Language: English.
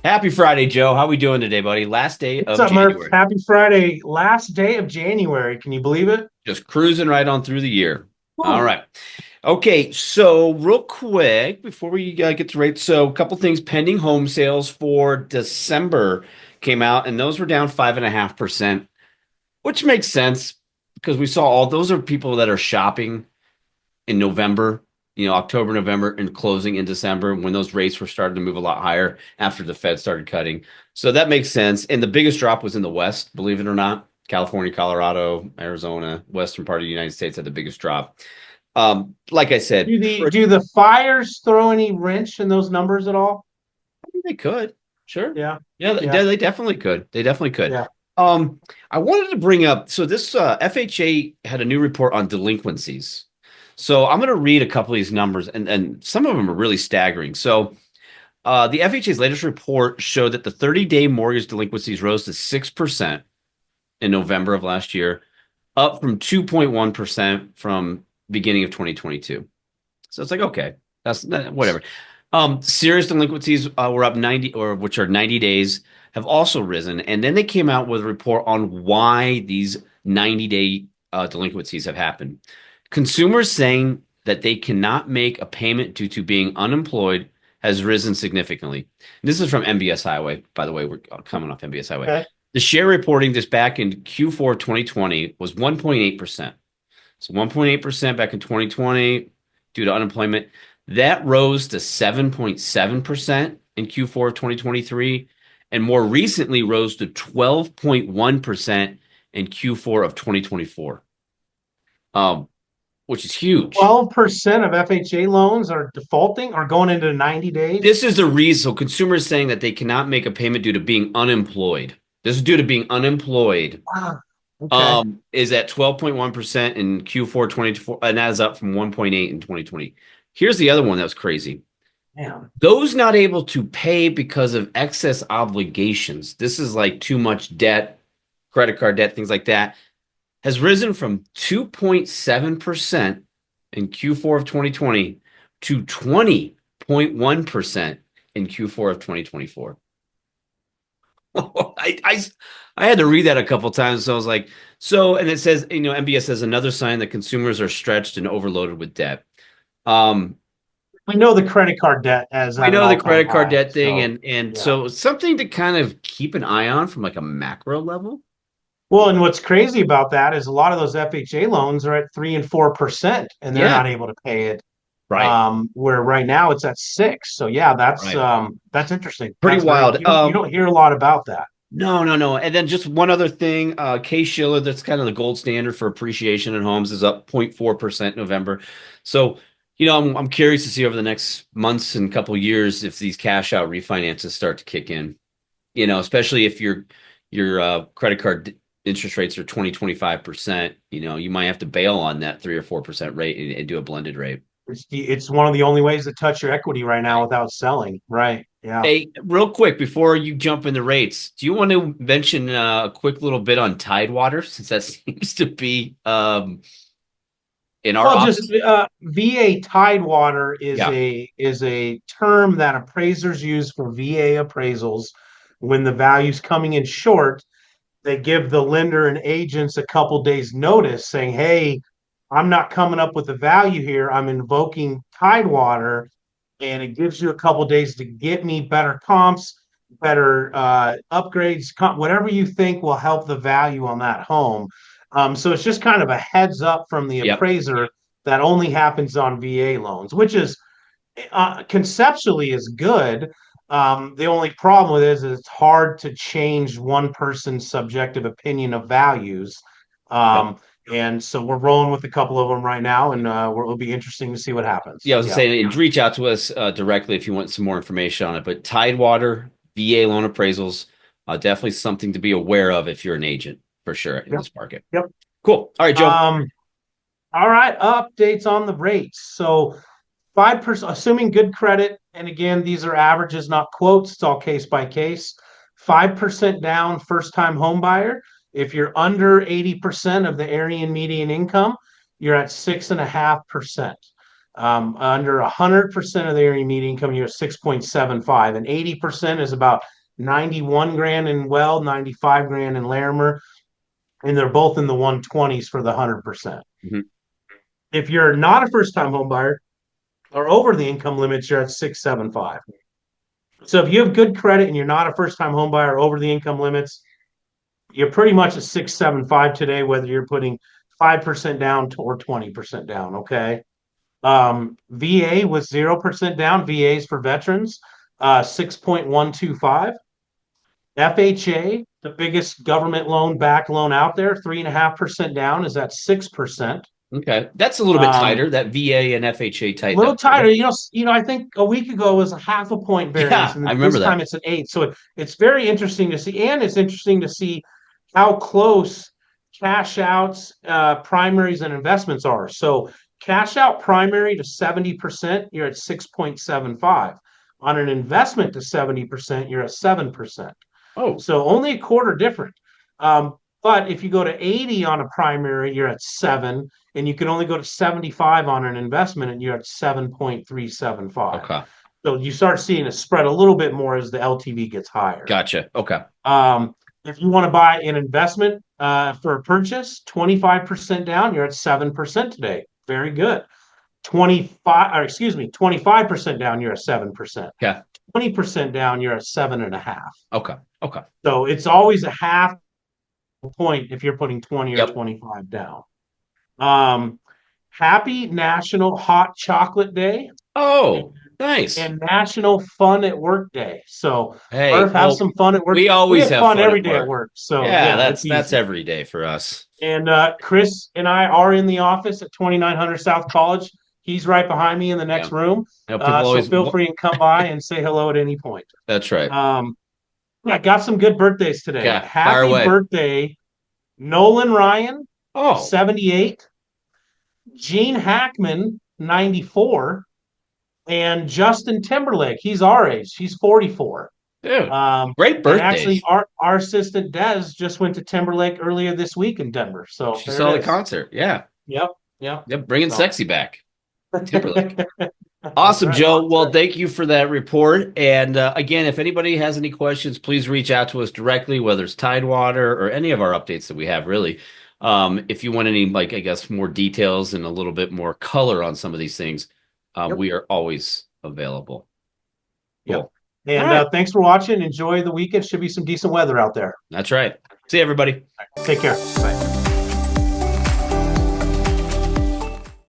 Happy Friday, Joe. How we doing today, buddy? Last day What's of up, Murph? January. Happy Friday. Last day of January. Can you believe it? Just cruising right on through the year. All Woo. right. Okay, so real quick before we get to rates, so a couple things. Pending home sales for December came out, and those were down 5.5%, which makes sense because we saw all those are people that are shopping in November, October, November, and closing in December when those rates were starting to move a lot higher after the Fed started cutting. So that makes sense. And the biggest drop was in the West, believe it or not. California, Colorado, Arizona, western part of the United States had the biggest drop. Like I said, Do the fires throw any wrench in those numbers at all? they could. Sure. Yeah. Yeah, Yeah. they definitely could. They definitely could. Yeah. Um, I wanted to bring up, so this FHA had a new report on delinquencies. So I'm going to read a couple of these numbers, and some of them are really staggering. So the FHA's latest report showed that the 30-day mortgage delinquencies rose to 6% in November of last year, up from 2.1% from beginning of 2022. So it's like, okay, that's whatever. Serious delinquencies were up 90, or which are 90 days, have also risen. And then they came out with a report on why these 90-day delinquencies have happened. Consumers saying that they cannot make a payment due to being unemployed has risen significantly. This is from MBS Highway, by the way. We're coming off MBS Highway. Okay. The share reporting this back in Q4 2020 was 1.8%. So 1.8% back in 2020 due to unemployment. That rose to 7.7% in Q4 of 2023, and more recently rose to 12.1% in Q4 of 2024, um, which is huge. 12% of FHA loans are defaulting or going into 90 days. This is the reason. So consumers saying that they cannot make a payment due to being unemployed. This is due to being unemployed. Wow. Okay. Is at 12.1% in Q4 2024, and that is up from 1.8 in 2020. Here's the other one that was crazy. Damn. Those not able to pay because of excess obligations. This is like too much debt, credit card debt, things like that, has risen from 2.7% in Q4 of 2020 to 20.1% in Q4 of 2024. I I had to read that a couple times. So I was like, and it says, MBS says another sign that consumers are stretched and overloaded with debt. Um, We know the credit card debt is we at an know the all-time credit card high. debt thing, So, and yeah. so something to kind of keep an eye on from like a macro level. Well, and what's crazy about that is a lot of those FHA loans are at 3 and 4%, and they're Yeah, not able to pay it. right, Where right now it's at 6. So yeah, right. that's interesting. Pretty wild. You don't hear a lot about that. No, no, no. And then just one other thing, Case Shiller, that's kind of the gold standard for appreciation in homes, is up 0.4% November. So, I'm curious to see over the next months and couple years if these cash out refinances start to kick in. Especially if your credit card interest rates are 25%, you might have to bail on that 3 or 4% rate and do a blended rate. It's one of the only ways to touch your equity right now without selling. Right. Yeah. Hey, real quick before you jump into rates, do you want to mention a quick little bit on Tidewater since that seems to be in our Well, just office? VA Tidewater Yeah. is a term that appraisers use for VA appraisals when the value's coming in short. They give the lender and agents a couple days notice saying, hey, I'm not coming up with the value here. I'm invoking Tidewater, and it gives you a couple days to get me better comps, better upgrades, whatever you think will help the value on that home. So it's just kind of a heads up from the Yep. appraiser that only happens on VA loans, which is conceptually is good. The only problem with it is it's hard to change one person's subjective opinion of values. Yep. Um, and so we're rolling with a couple of them right now, and it'll be interesting to see what happens. Yeah, I was Yeah. saying, and reach out to us directly if you want some more information on it. But Tidewater VA loan appraisals, definitely something to be aware of if you're an agent for sure in Yep. this market. Yep. Cool. All right, Joe. Um, all right. Updates on the rates. So 5%, assuming good credit, and again, these are averages, not quotes. It's all case by case. 5% down, first time home buyer. If you're under 80% of the area median income, you're at 6.5%. Under 100% of the area median income, you're at 6.75, and 80% is about 91 grand in Weld, 95 grand in Larimer, and they're both in the 120s for the 100%. Mhm. If you're not a first-time home buyer or over the income limits, you're at 675. So if you have good credit and you're not a first-time home buyer over the income limits, you're pretty much at 675 today, whether you're putting 5% down or 20% down. Okay. VA was 0% down. VAs for veterans, 6.125. FHA, the biggest government loan backed loan out there, 3.5% down, is at 6%. Okay, that's a little bit Um, tighter. That VA and FHA a tightened little up there. tighter. I think a week ago was a half a point variance, Yeah, and I remember this that. time it's an eight. So it's very interesting to see, and it's interesting to see how close cash outs, primaries, and investments are. So cash out primary to 70%, you're at 6.75. On an investment to 70%, you're at 7%. Oh, So only a quarter different. But if you go to 80 on a primary, you're at 7, and you can only go to 75 on an investment, and you're at 7.375. okay, So you start seeing it spread a little bit more as the LTV gets higher. gotcha. Okay, If you want to buy an investment for a purchase, 25% down, you're at 7% today. Very good. 25% down, you're at 7%. okay, 20% down, you're at 7.5. okay, okay. So it's always a half point if you're putting 20 or Yep. 25 down. Um, Happy National Hot Chocolate Day Oh, nice. and National Fun at Work Day. So Hey, Murph, have well, some fun at work. we We always have have fun fun every at day at work. work. So Yeah, yeah, it's that's easy. every day for us. And Chris and I are in the office at 2900 South College. He's right behind me in the Yeah, next room. I know people So always. feel free and come by and say hello at any point. That's right. Um, I got some good birthdays today. Okay, fire Happy away. birthday, Nolan Ryan, Oh, 78, Gene Hackman, 94, and Justin Timberlake. He's our age. He's 44. dude, great And actually, birthdays. our assistant Des just went to Timberlake earlier this week in Denver. So She there it saw the is. concert. Yeah, Yep. Yep. yep, bringing So sexy back. Timberlake. that's Awesome, right. Joe. That's Well, right. thank you for that report. And again, if anybody has any questions, please reach out to us directly, whether it's Tidewater or any of our updates that we have, really. If you want any, like, I guess, more details and a little bit more color on some of these things, Yep. we are always available. Yep. Cool. All And right. thanks for watching. Enjoy the weekend. Should be some decent weather out there. That's right. See you, everybody. Take care. Bye.